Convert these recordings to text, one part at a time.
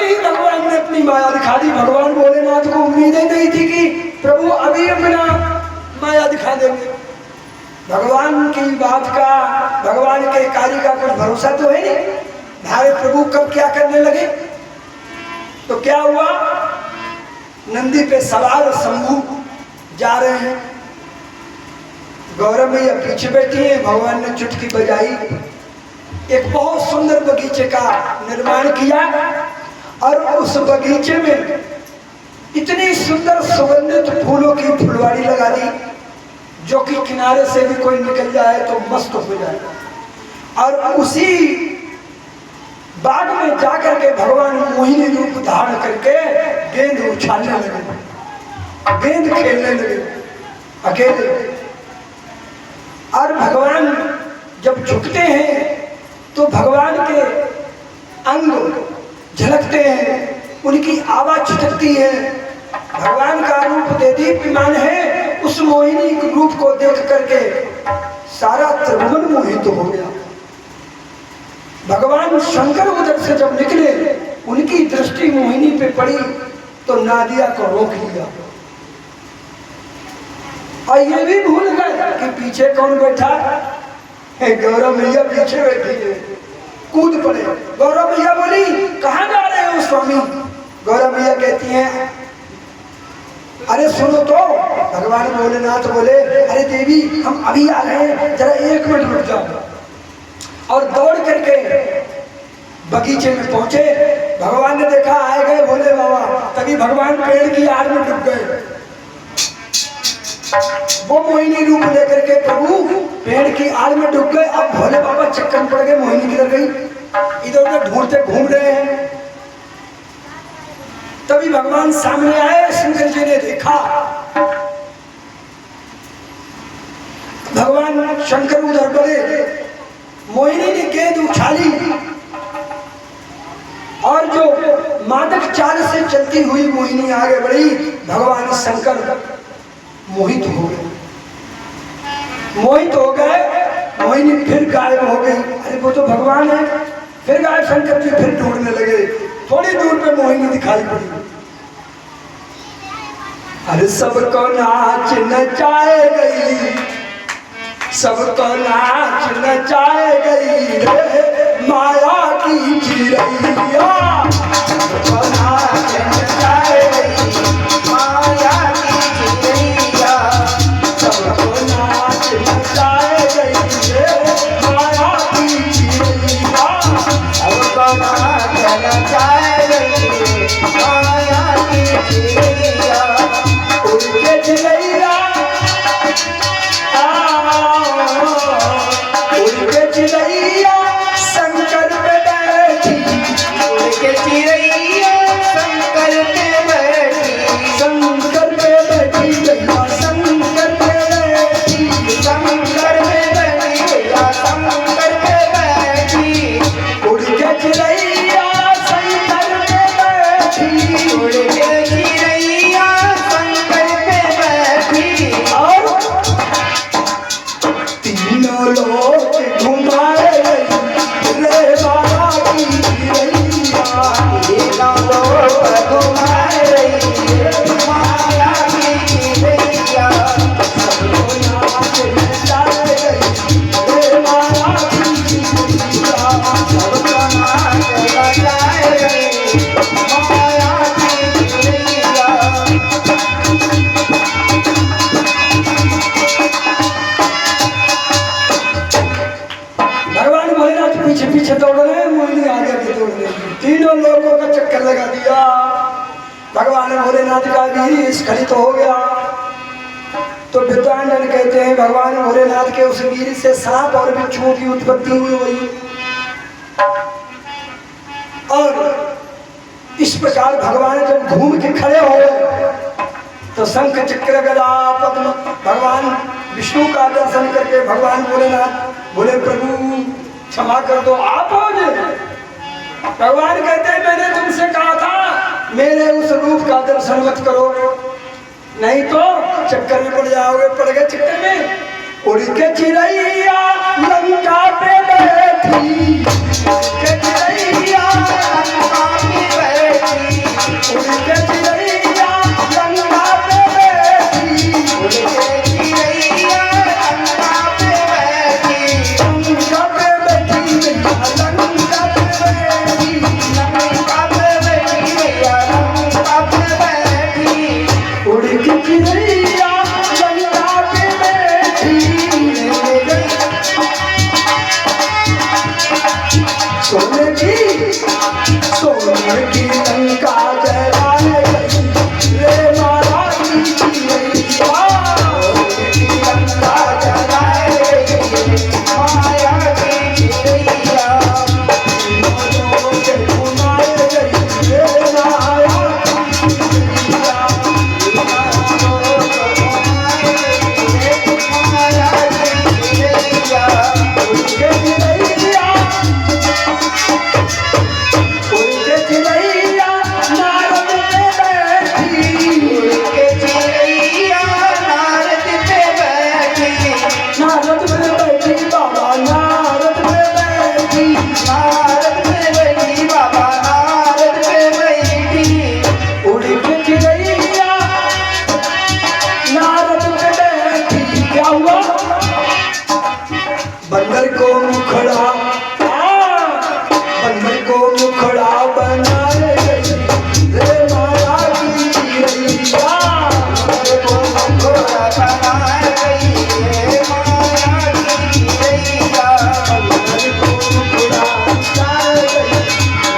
ही भगवान ने अपनी माया दिखा दी। भगवान भोलेनाथ को उम्मीद ही नहीं थी कि प्रभु अभी अपना माया दिखा देंगे। भगवान की बात का, भगवान के कार्य का कुछ भरोसा तो है नहीं। भाई प्रभु कब क्या करने लगे। तो क्या हुआ, नंदी पे सवार शंभू जा रहे हैं, गौरव मैया पीछे बैठी है। भगवान ने चुटकी बजाई, एक बहुत सुंदर बगीचे का निर्माण किया और उस बगीचे में इतनी सुंदर सुगंधित फूलों की फुलवाड़ी लगा दी जो कि किनारे से भी कोई निकल जाए तो मस्त हो जाए। और उसी बाग में जाकर के भगवान मोहिनी रूप धारण करके गेंद उछालने लगे, गेंद खेलने लगे अकेले। और भगवान जब झुकते हैं तो भगवान के अंग झलकते हैं, उनकी आवाज छिटकती है। भगवान का रूप देदीप्यमान है। उस मोहिनी रूप को देख करके सारा त्रिभुवन मोहित हो गया। भगवान शंकर उधर से जब निकले, उनकी दृष्टि मोहिनी पे पड़ी तो नादिया को रोक लिया। और ये भी भूल गए कि पीछे कौन बैठा है। गौरव मैया पीछे बैठी है, कूद पड़े। गौरव मैया बोली, कहाँ जा रहे हो स्वामी। गौरव मैया कहती हैं, अरे सुनो तो। भगवान भोलेनाथ बोले, अरे देवी हम अभी आ रहे हैं, जरा 1 मिनट रुक जाओ। और दौड़ करके बगीचे में पहुंचे। भगवान ने देखा आए गए भोले बाबा, तभी भगवान पेड़ की आड़ में डूब गए। वो मोहिनी रूप लेकर के प्रभु पेड़ की आड़ में डूब गए। अब भोले बाबा चक्कर में पड़ गए, मोहिनी किधर गई, इधर उधर ढूंढते घूम रहे हैं। तभी भगवान सामने आए। शंकर जी ने देखा, भगवान शंकर उधर बढ़े, मोहिनी ने गेंद उछाली और जो मादक चाल से चलती हुई मोहिनी आगे बढ़ी। भगवान शंकर मोहित हो गए, मोहित हो गए। मोहिनी फिर गायब हो गई। अरे वो तो भगवान है। फिर गायब। शंकर जी फिर ढूंढने लगे। थोड़ी दूर पे मोहिनी दिखाई पड़ी। अरे सबको नाच नचाए गई, सबको नाच नचाए गई रे माया की चिड़ैया। सबको नाच नचाए गई माया की चिड़ैया। सबको नाच नचाए गई रे माया की चिड़ैया। सबको नाच नचाए गई माया की चिड़ैया। उनके चिड़ैया, उनके चिड़ैया शंकर पे बैठी, उनके चिड़ैया शंकर पे बैठी, शंकर पे बैठी भैया, शंकर पे बैठी, शंकर पे बैठी भैया, शंकर पे बैठी। उनके चिड़ैया शंकर पे बैठी, उनके चिड़ैया शंकर पे बैठी। और तीनों लोग घुमाए रे बाबा की चिड़ैया। तीनों लोग घुमाए रे माया की चिड़ैया। सबको नाच नचाए रे माया की चिड़ैया। सबको नाच नचाए रे माया की चिड़ैया। भगवान भोलेनाथ पीछे पीछे दौड़ रहे हैं, मोहिनी आगे भी दौड़ रही है। तीनों लोगों का चक्कर लगा दिया। भगवान भोलेनाथ का वीर स्खलित हो गया। तो विद्वान कहते हैं भगवान भोलेनाथ के उस वीर से सांप और बिच्छुओं की उत्पत्ति हुई। और इस प्रकार भगवान जब घूम के खड़े हो गए तो शंख चक्र गदा पद्म भगवान विष्णु का दर्शन करके भगवान भोलेनाथ बोले, प्रभु क्षमा कर दो, आप हो जाए। भगवान कहते हैं मैंने तुमसे कहा था मेरे उस रूप का दर्शन मत करो, नहीं तो चक्कर में पड़ जाओगे। पड़ गए चक्कर में। उड़ के चिड़ैया लंका पे बैठी, उड़ के चिड़ैया लंका पे बैठी। रावण की लंका जलाए गई रे माया की चिड़ैया। रावण की लंका जलाए गई माया की चिड़ैया। तीनों के भुनाए गई रे माया की चिड़ैया। बंदर को मुखड़ा बंदर को मुखड़ा बनाए गई रे माया की चिड़ैया। बंदर को मुखड़ा बनाए गई रे माया की चिड़ैया। बंदर को मुखड़ा बनाए गई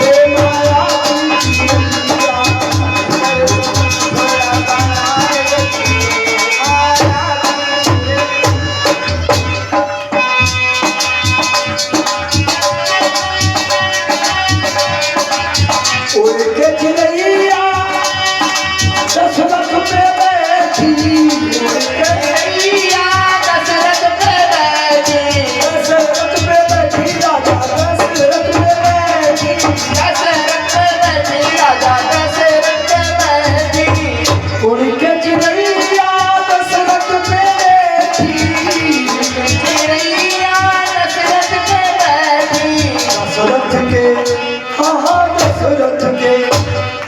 रे माया की चिड़ैया। बंदर को मुखड़ा बनाए गई रे माया की उड़ के चिड़ैया दशरथ पे बैठी। उड़ के चिड़ैया दशरथ पे बैठी। दशरथ पे बैठी राजा दशरथ पे बैठी। दशरथ पे बैठी राजा दशरथ पे बैठी। उड़ के चिड़ैया दशरथ पे बैठी। चिड़ैया दशरथ पे बैठी। दशरथ के दशरथ के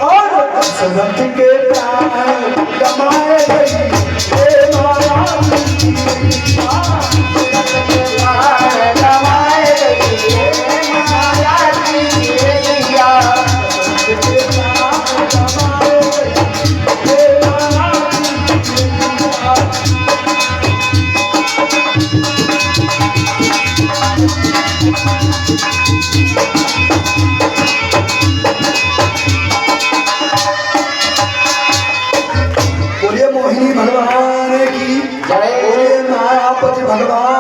और दशरथ के प्राण गमाए गई रे माया की चिड़ैया। दशरथ के प्राण गमाए गई रे माया की चिड़ैया। दशरथ के प्राण गमाए गई रे माया की चिड़ैया। बोलिए मोहिनी भगवान की जय। बोलिए मायापति भगवान